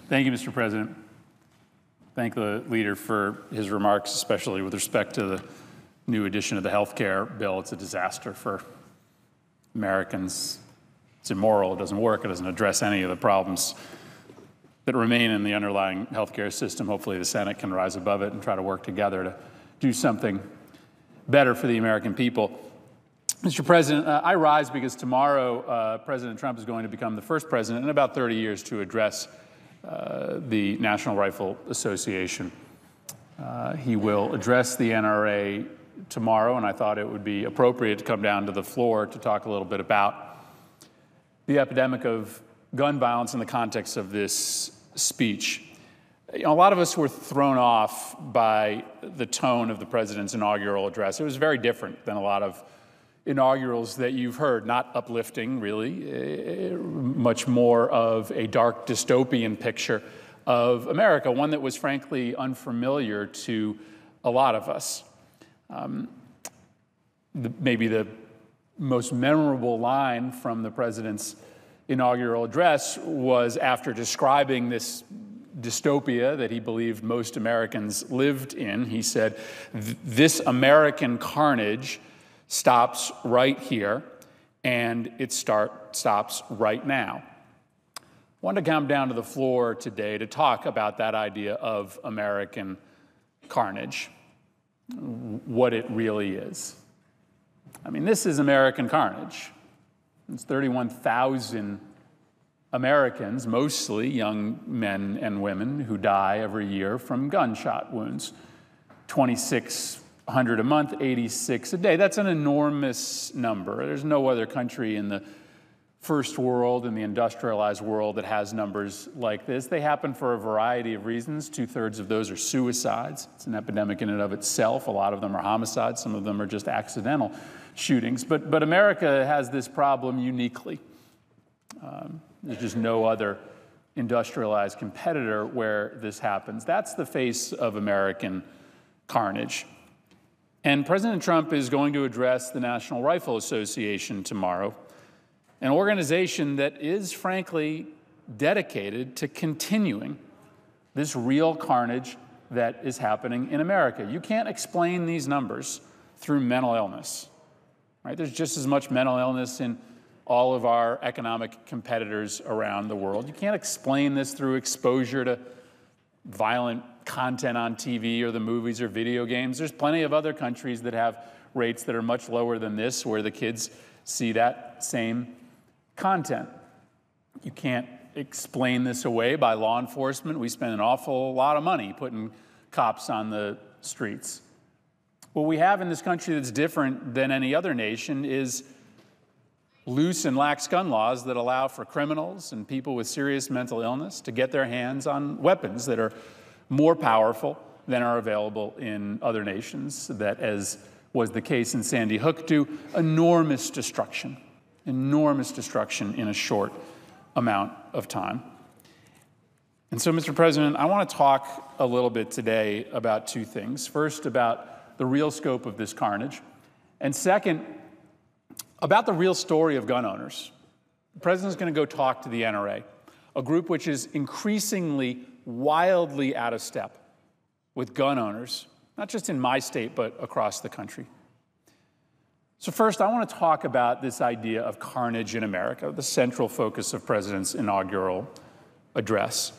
Thank you, Mr. President. Thank the leader for his remarks, especially with respect to the new edition of the health care bill. It's a disaster for Americans. It's immoral, it doesn't work, it doesn't address any of the problems that remain in the underlying health care system. Hopefully the Senate can rise above it and try to work together to do something better for the American people. Mr. President, I rise because tomorrow President Trump is going to become the first president in about 30 years to address the National Rifle Association. He will address the NRA tomorrow, and I thought it would be appropriate to come down to the floor to talk a little bit about the epidemic of gun violence in the context of this speech. You know, a lot of us were thrown off by the tone of the president's inaugural address. It was very different than a lot of inaugurals that you've heard, not uplifting, really, much more of a dark dystopian picture of America, one that was frankly unfamiliar to a lot of us. Maybe the most memorable line from the president's inaugural address was after describing this dystopia that he believed most Americans lived in. He said, "This American carnage stops right here, and it stops right now." I want to come down to the floor today to talk about that idea of American carnage, what it really is. I mean, this is American carnage. It's 31,000 Americans, mostly young men and women, who die every year from gunshot wounds. 2,600 a month, 86 a day. That's an enormous number. There's no other country in the first world, in the industrialized world, that has numbers like this. They happen for a variety of reasons. 2/3 of those are suicides. It's an epidemic in and of itself. A lot of them are homicides. Some of them are just accidental shootings. But America has this problem uniquely. There's just no other industrialized competitor where this happens. That's the face of American carnage. And President Trump is going to address the National Rifle Association tomorrow, an organization that is, frankly, dedicated to continuing this real carnage that is happening in America. You can't explain these numbers through mental illness, right? There's just as much mental illness in all of our economic competitors around the world. You can't explain this through exposure to violent content on TV or the movies or video games. There's plenty of other countries that have rates that are much lower than this, where the kids see that same content. You can't explain this away by law enforcement. We spend an awful lot of money putting cops on the streets. What we have in this country that's different than any other nation is loose and lax gun laws that allow for criminals and people with serious mental illness to get their hands on weapons that are more powerful than are available in other nations that, as was the case in Sandy Hook, do enormous destruction in a short amount of time. And so, Mr. President, I want to talk a little bit today about two things. First, about the real scope of this carnage, and second, about the real story of gun owners. The president's going to go talk to the NRA, a group which is increasingly wildly out of step with gun owners, not just in my state, but across the country. So first, I want to talk about this idea of carnage in America, the central focus of the president's inaugural address.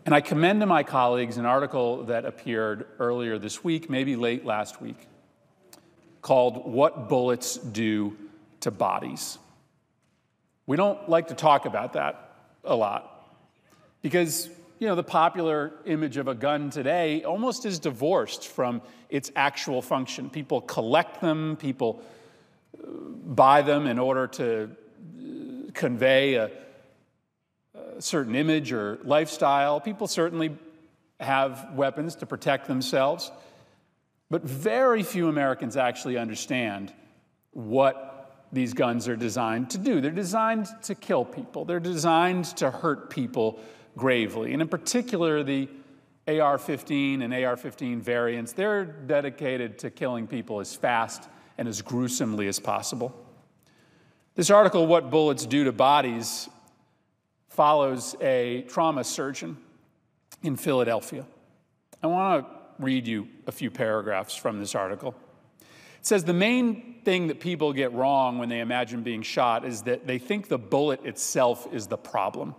And I commend to my colleagues an article that appeared earlier this week, maybe late last week, called "What Bullets Do to Bodies." We don't like to talk about that a lot because, you know, the popular image of a gun today almost is divorced from its actual function. People collect them, people buy them in order to convey a certain image or lifestyle. People certainly have weapons to protect themselves. But very few Americans actually understand what these guns are designed to do. They're designed to kill people. They're designed to hurt people gravely. And in particular, the AR-15 and AR-15 variants, they're dedicated to killing people as fast and as gruesomely as possible. This article, "What Bullets Do to Bodies," follows a trauma surgeon in Philadelphia. I want to read you a few paragraphs from this article. It says the main thing that people get wrong when they imagine being shot is that they think the bullet itself is the problem,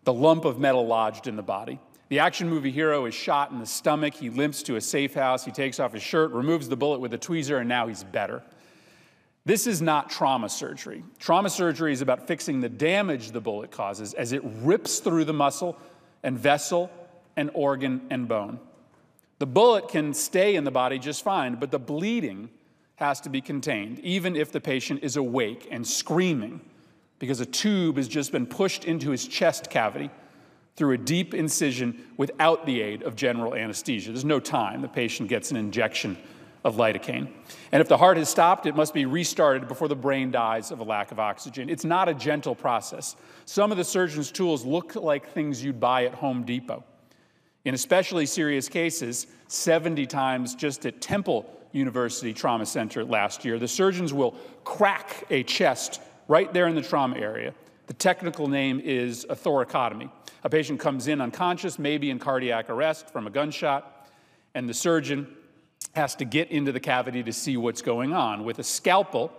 the lump of metal lodged in the body. The action movie hero is shot in the stomach. He limps to a safe house. He takes off his shirt, removes the bullet with a tweezer, and now he's better. This is not trauma surgery. Trauma surgery is about fixing the damage the bullet causes as it rips through the muscle and vessel and organ and bone. The bullet can stay in the body just fine, but the bleeding has to be contained, even if the patient is awake and screaming because a tube has just been pushed into his chest cavity through a deep incision without the aid of general anesthesia. There's no time. The patient gets an injection of lidocaine. And if the heart has stopped, it must be restarted before the brain dies of a lack of oxygen. It's not a gentle process. Some of the surgeon's tools look like things you'd buy at Home Depot. In especially serious cases, 70 times just at Temple University Trauma Center last year, the surgeons will crack a chest right there in the trauma area. The technical name is a thoracotomy. A patient comes in unconscious, maybe in cardiac arrest from a gunshot, and the surgeon has to get into the cavity to see what's going on. With a scalpel,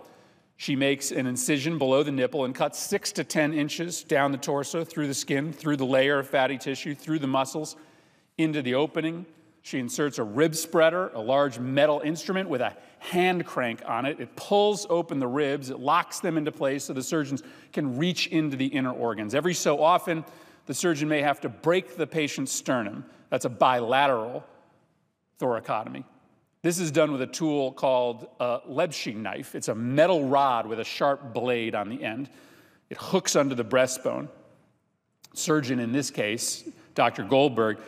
she makes an incision below the nipple and cuts 6 to 10 inches down the torso, through the skin, through the layer of fatty tissue, through the muscles, into the opening. She inserts a rib spreader, a large metal instrument with a hand crank on it. It pulls open the ribs. It locks them into place so the surgeons can reach into the inner organs. Every so often, the surgeon may have to break the patient's sternum. That's a bilateral thoracotomy. This is done with a tool called a Lebsche knife. It's a metal rod with a sharp blade on the end. It hooks under the breastbone. Surgeon, in this case, Dr. Goldberg,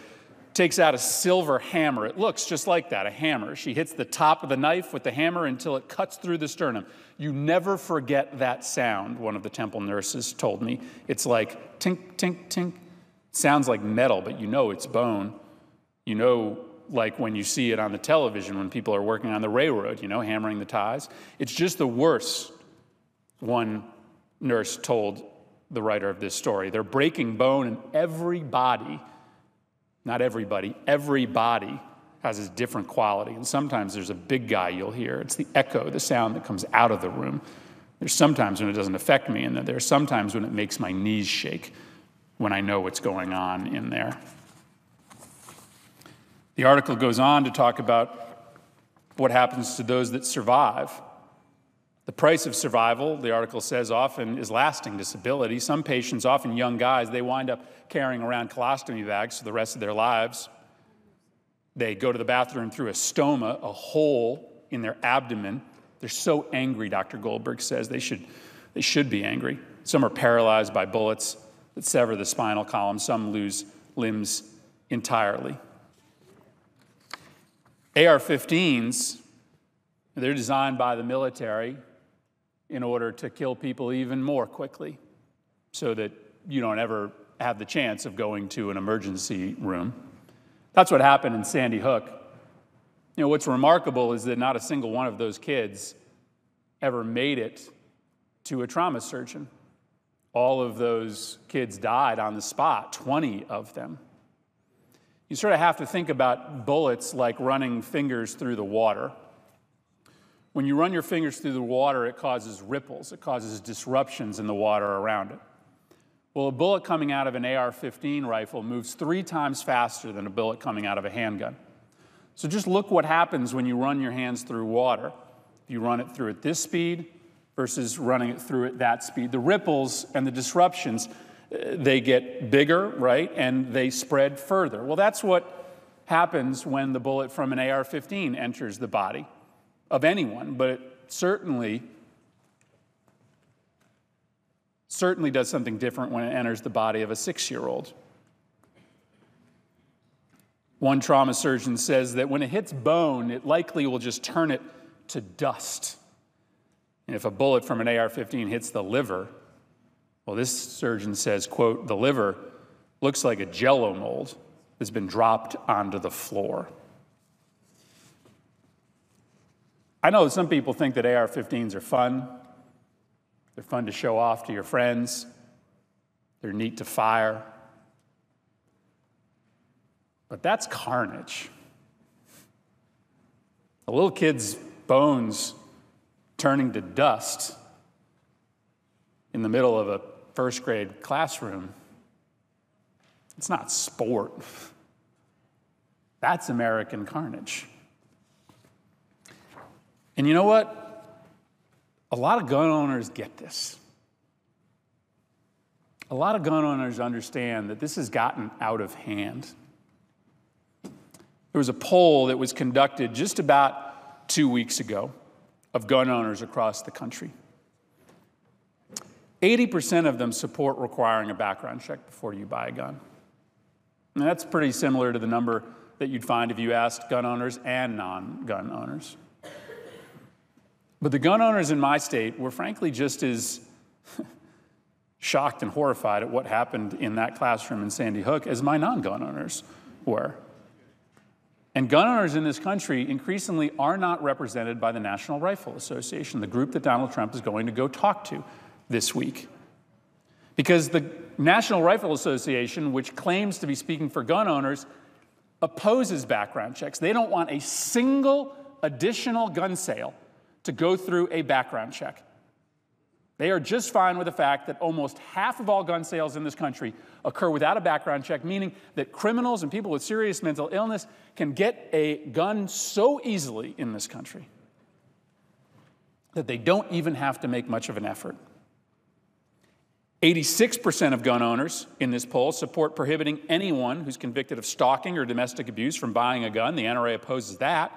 takes out a silver hammer. It looks just like that, a hammer. She hits the top of the knife with the hammer until it cuts through the sternum. You never forget that sound, one of the Temple nurses told me. It's like tink, tink, tink. It sounds like metal, but you know it's bone. You know, like when you see it on the television when people are working on the railroad, you know, hammering the ties. It's just the worst, one nurse told the writer of this story. They're breaking bone, and everybody, not everybody, every body has a different quality. And sometimes there's a big guy you'll hear. It's the echo, the sound that comes out of the room. There's sometimes when it doesn't affect me, and there's sometimes when it makes my knees shake when I know what's going on in there. The article goes on to talk about what happens to those that survive. The price of survival, the article says, often is lasting disability. Some patients, often young guys, they wind up carrying around colostomy bags for the rest of their lives. They go to the bathroom through a stoma, a hole in their abdomen. They're so angry, Dr. Goldberg says. They should be angry. Some are paralyzed by bullets that sever the spinal column. Some lose limbs entirely. AR-15s, they're designed by the military in order to kill people even more quickly so that you don't ever have the chance of going to an emergency room. That's what happened in Sandy Hook. You know, what's remarkable is that not a single one of those kids ever made it to a trauma surgeon. All of those kids died on the spot, 20 of them. You sort of have to think about bullets like running fingers through the water. When you run your fingers through the water, it causes ripples. It causes disruptions in the water around it. Well, a bullet coming out of an AR-15 rifle moves 3 times faster than a bullet coming out of a handgun. So just look what happens when you run your hands through water. If you run it through at this speed versus running it through at that speed, the ripples and the disruptions, they get bigger, right? And they spread further. Well, that's what happens when the bullet from an AR-15 enters the body of anyone, but it certainly does something different when it enters the body of a 6-year-old. One trauma surgeon says that when it hits bone, it likely will just turn it to dust. And if a bullet from an AR-15 hits the liver, well, this surgeon says, quote, the liver looks like a Jell-O mold that's been dropped onto the floor. I know some people think that AR-15s are fun. They're fun to show off to your friends. They're neat to fire. But that's carnage. A little kid's bones turning to dust in the middle of a first grade classroom. It's not sport. That's American carnage. And you know what? A lot of gun owners get this. A lot of gun owners understand that this has gotten out of hand. There was a poll that was conducted just about 2 weeks ago of gun owners across the country. 80% of them support requiring a background check before you buy a gun. And that's pretty similar to the number that you'd find if you asked gun owners and non-gun owners. But the gun owners in my state were frankly just as shocked and horrified at what happened in that classroom in Sandy Hook as my non-gun owners were. And gun owners in this country increasingly are not represented by the National Rifle Association, the group that Donald Trump is going to go talk to this week. Because the National Rifle Association, which claims to be speaking for gun owners, opposes background checks. They don't want a single additional gun sale to go through a background check. They are just fine with the fact that almost half of all gun sales in this country occur without a background check, meaning that criminals and people with serious mental illness can get a gun so easily in this country that they don't even have to make much of an effort. 86% of gun owners in this poll support prohibiting anyone who's convicted of stalking or domestic abuse from buying a gun. The NRA opposes that.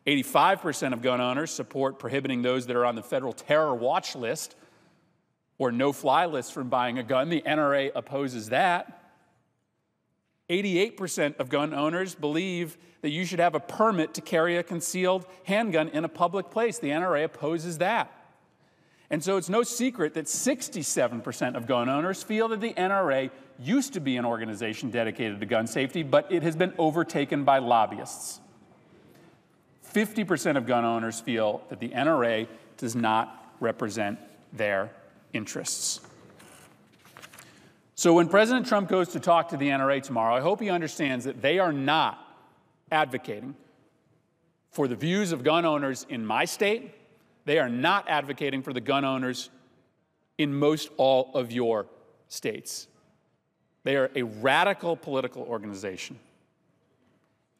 85% of gun owners support prohibiting those that are on the federal terror watch list or no-fly list from buying a gun. The NRA opposes that. 88% of gun owners believe that you should have a permit to carry a concealed handgun in a public place. The NRA opposes that. And so it's no secret that 67% of gun owners feel that the NRA used to be an organization dedicated to gun safety, but it has been overtaken by lobbyists. 50% of gun owners feel that the NRA does not represent their interests. So when President Trump goes to talk to the NRA tomorrow, I hope he understands that they are not advocating for the views of gun owners in my state. They are not advocating for the gun owners in most all of your states. They are a radical political organization.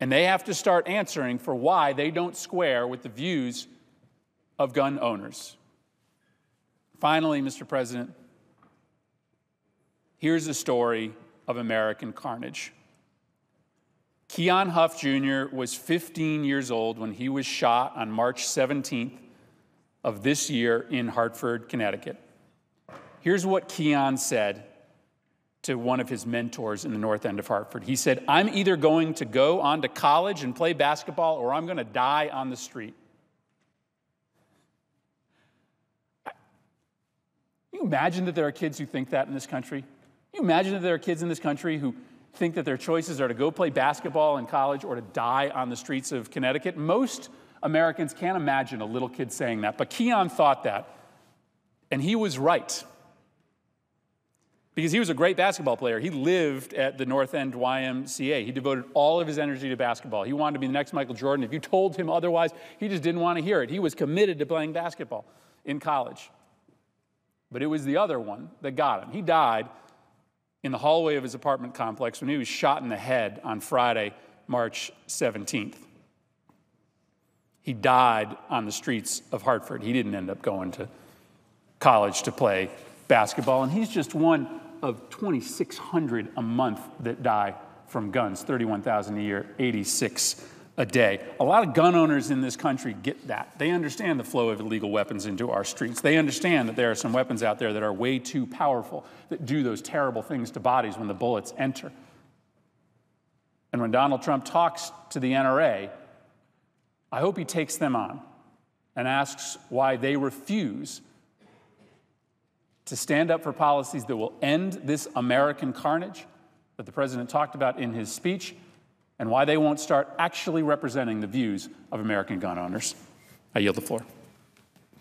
And they have to start answering for why they don't square with the views of gun owners. Finally, Mr. President, here's the story of American carnage. Keon Huff Jr. was 15 years old when he was shot on March 17th of this year in Hartford, Connecticut. Here's what Keon said to one of his mentors in the North End of Hartford. He said, "I'm either going to go on to college and play basketball or I'm going to die on the street." Can you imagine that there are kids who think that in this country? Can you imagine that there are kids in this country who think that their choices are to go play basketball in college or to die on the streets of Connecticut? Most Americans can't imagine a little kid saying that, but Keon thought that, and he was right. Because he was a great basketball player. He lived at the North End YMCA. He devoted all of his energy to basketball. He wanted to be the next Michael Jordan. If you told him otherwise, he just didn't want to hear it. He was committed to playing basketball in college. But it was the other one that got him. He died in the hallway of his apartment complex when he was shot in the head on Friday, March 17th. He died on the streets of Hartford. He didn't end up going to college to play basketball, and he's just one of 2,600 a month that die from guns, 31,000 a year, 86 a day. A lot of gun owners in this country get that. They understand the flow of illegal weapons into our streets. They understand that there are some weapons out there that are way too powerful, that do those terrible things to bodies when the bullets enter. And when Donald Trump talks to the NRA, I hope he takes them on and asks why they refuse to stand up for policies that will end this American carnage that the president talked about in his speech, and why they won't start actually representing the views of American gun owners. I yield the floor.